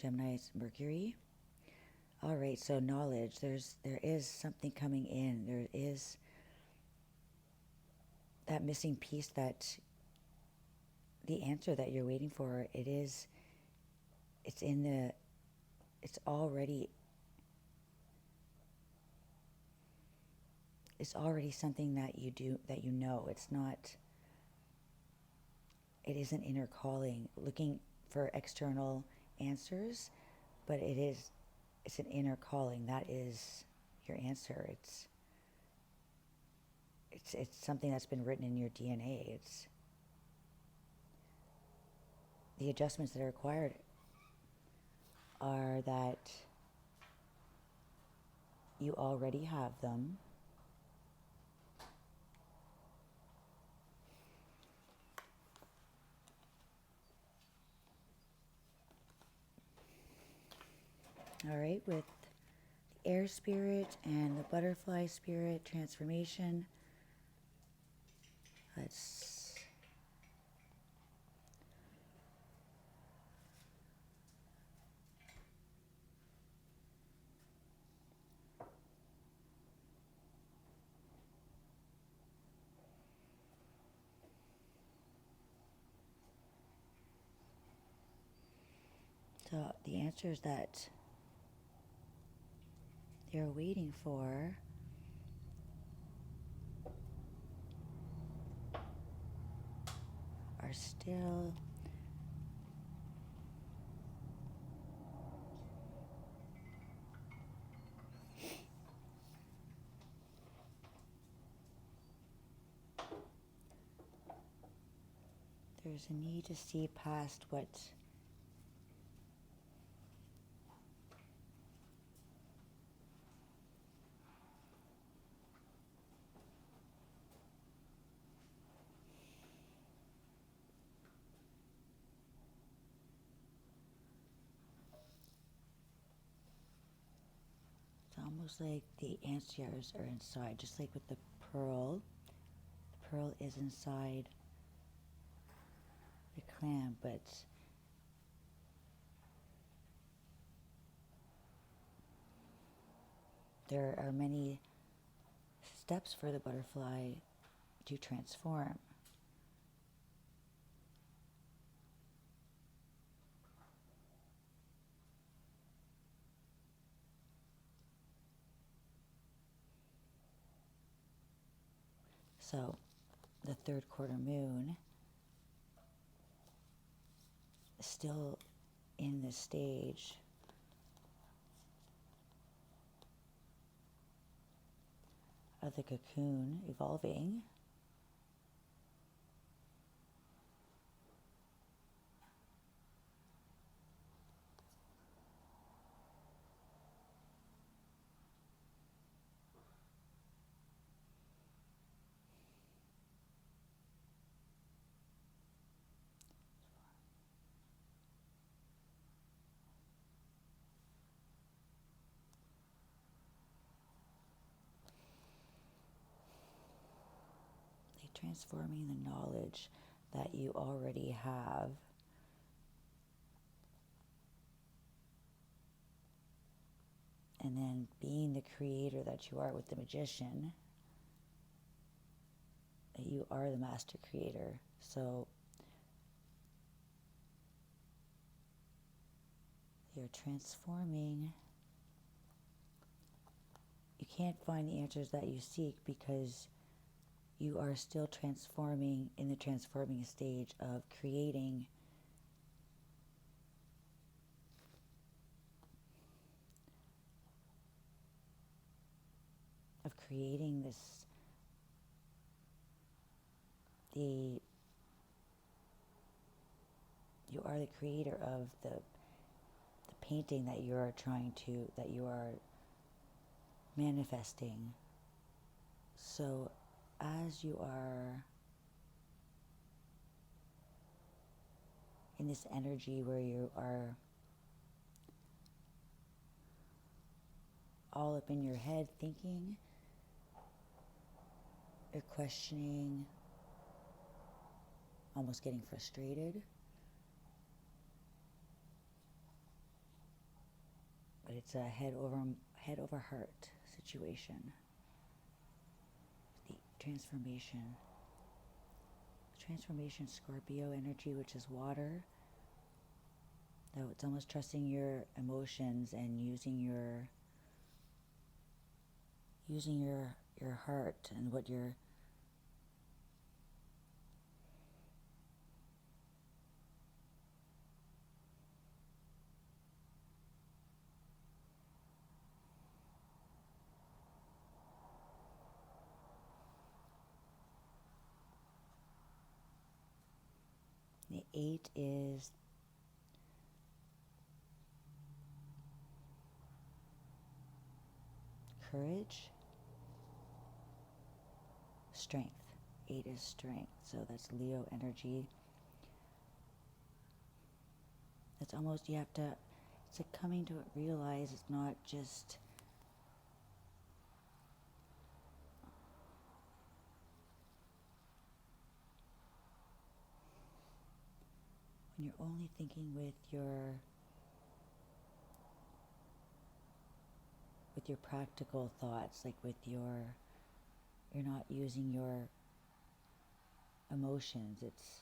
Gemini is Mercury. All right, so knowledge. There is something coming in. There is that missing piece, that the answer that you're waiting for. It's already something that you do, that you know. It isn't inner calling, looking for external answers, but it's an inner calling. That is your answer. It's something that's been written in your DNA. It's the adjustments that are required are that you already have them. All right, with the air spirit and the butterfly spirit transformation, let's so the answers that they're waiting for are still there's a need to see past what it's almost like the answers are inside, just like with the pearl. The pearl is inside the clam, but there are many steps for the butterfly to transform. So the third quarter moon is still in this stage of the cocoon evolving. Transforming the knowledge that you already have and then being the creator that you are with the magician, that you are the master creator. So you're transforming. You can't find the answers that you seek because you are still transforming, in the transforming stage of creating this, you are the creator of the painting that you are that you are manifesting. So as you are in this energy where you are all up in your head thinking, you're questioning, almost getting frustrated, it's a head over heart situation. The transformation Scorpio energy, which is water. So it's almost trusting your emotions and using your heart and what you're The 8 is courage, strength. 8 is strength, so that's Leo energy. It's almost, it's like coming to realize it's not just when you're only thinking with your practical thoughts, like you're not using your emotions. It's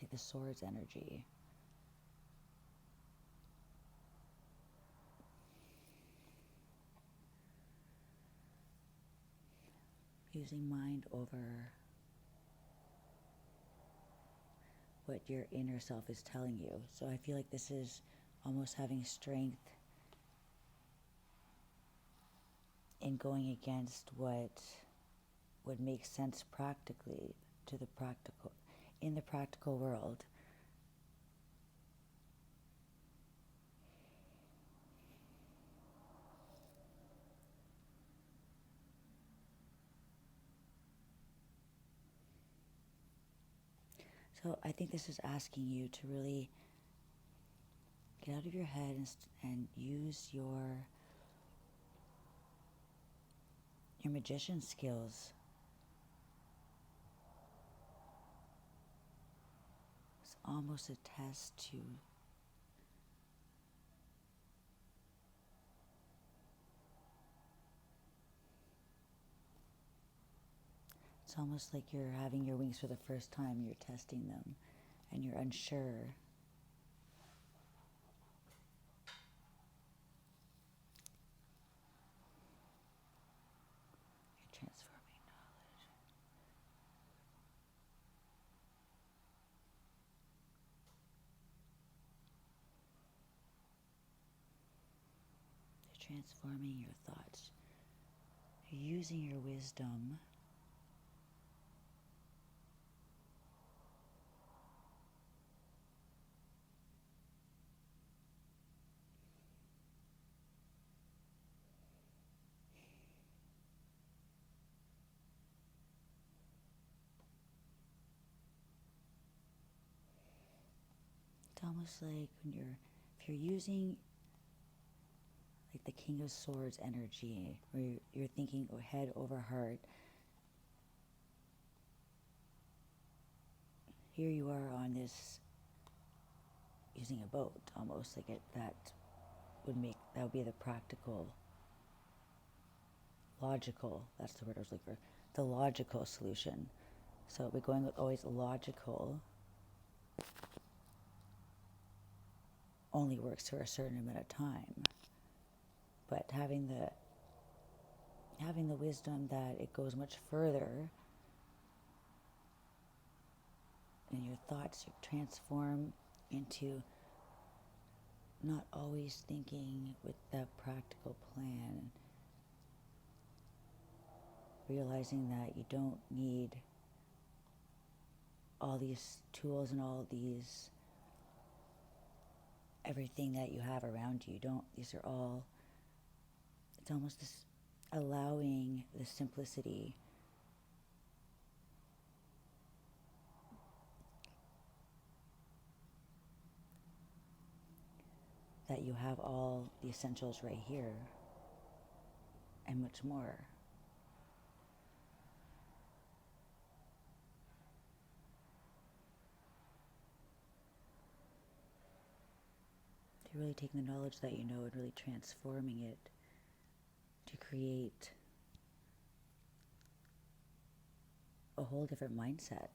like the swords energy. Using mind over what your inner self is telling you. So I feel like this is almost having strength in going against what would make sense practically in the practical world. So I think this is asking you to really get out of your head and use your magician skills. It's almost a test to it's almost like you're having your wings for the first time, you're testing them and you're unsure. Transforming knowledge. You're transforming your thoughts. You're using your wisdom. It's almost like if you're using like the King of Swords energy, where you're thinking head over heart. Here you are on this, using a boat, almost like that would be the practical, logical, that's the word I was looking for, the logical solution. So we're going with always logical, only works for a certain amount of time. But having the wisdom that it goes much further, and your thoughts transform into not always thinking with that practical plan, realizing that you don't need all these tools and all these everything that you have around you. These are all, it's almost this allowing the simplicity that you have all the essentials right here and much more. You're really taking the knowledge that you know and really transforming it to create a whole different mindset.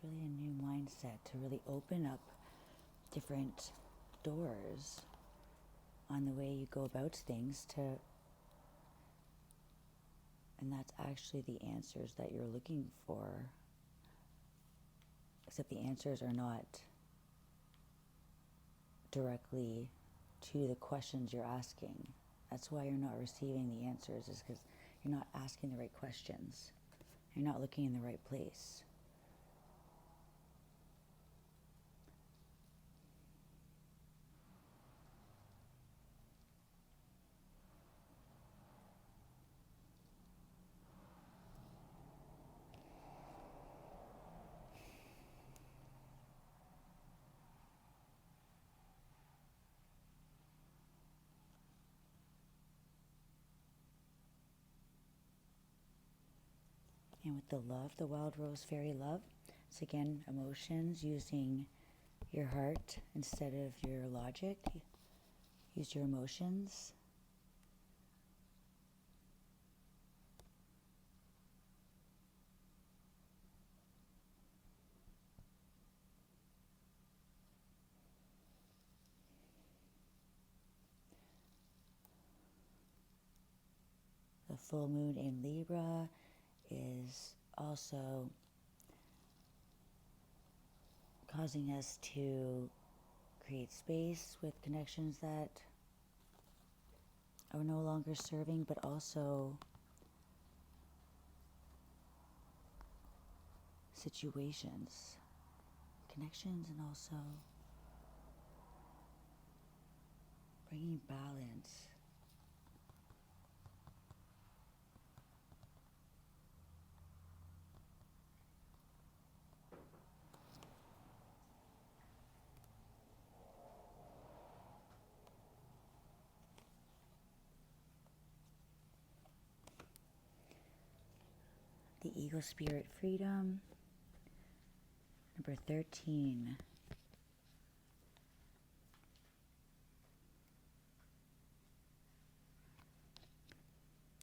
It's really a new mindset to really open up different doors on the way you go about things and that's actually the answers that you're looking for, except the answers are not directly to the questions you're asking. That's why you're not receiving the answers, is because you're not asking the right questions. You're not looking in the right place. And with the love, the wild rose fairy love, it's again emotions, using your heart instead of your logic. Use your emotions. The full moon in Libra is also causing us to create space with connections that are no longer serving, but also situations, connections, and also bringing balance. The Eagle Spirit Freedom, number 13.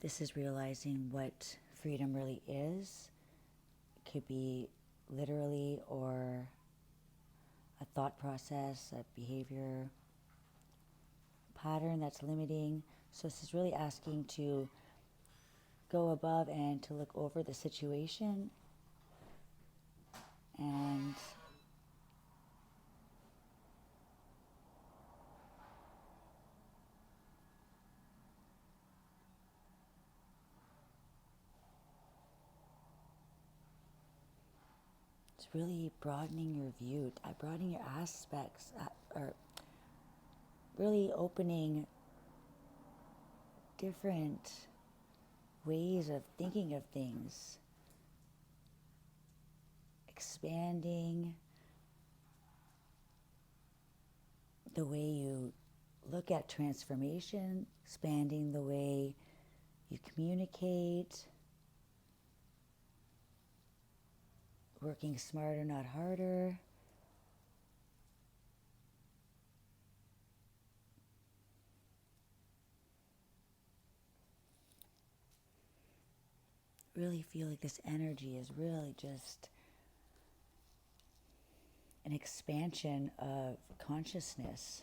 This is realizing what freedom really is. It could be literally or a thought process, a behavior pattern that's limiting. So this is really asking to go above and to look over the situation and it's really broadening your view, broadening your aspects, or really opening different ways of thinking of things, expanding the way you look at transformation, expanding the way you communicate, working smarter, not harder. Really feel like this energy is really just an expansion of consciousness.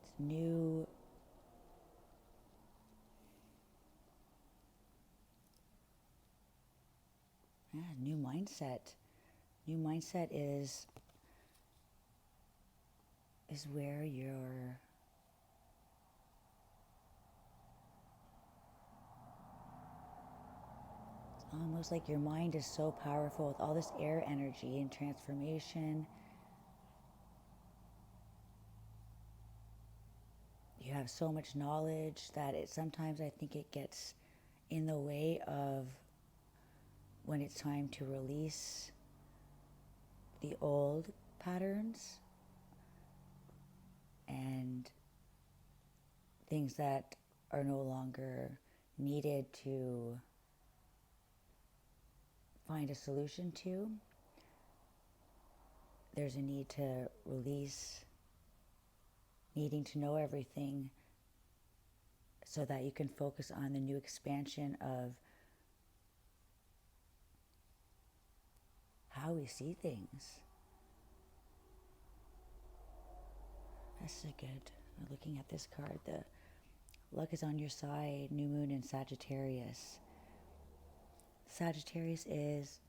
It's new new mindset. New mindset is where you're almost like your mind is so powerful with all this air energy and transformation. you have so much knowledge that sometimes I think it gets in the way of when it's time to release the old patterns and things that are no longer needed to find a solution to. There's a need to release needing to know everything so that you can focus on the new expansion of how we see things. That's so good. Looking at this card, the luck is on your side, new moon in Sagittarius. Sagittarius is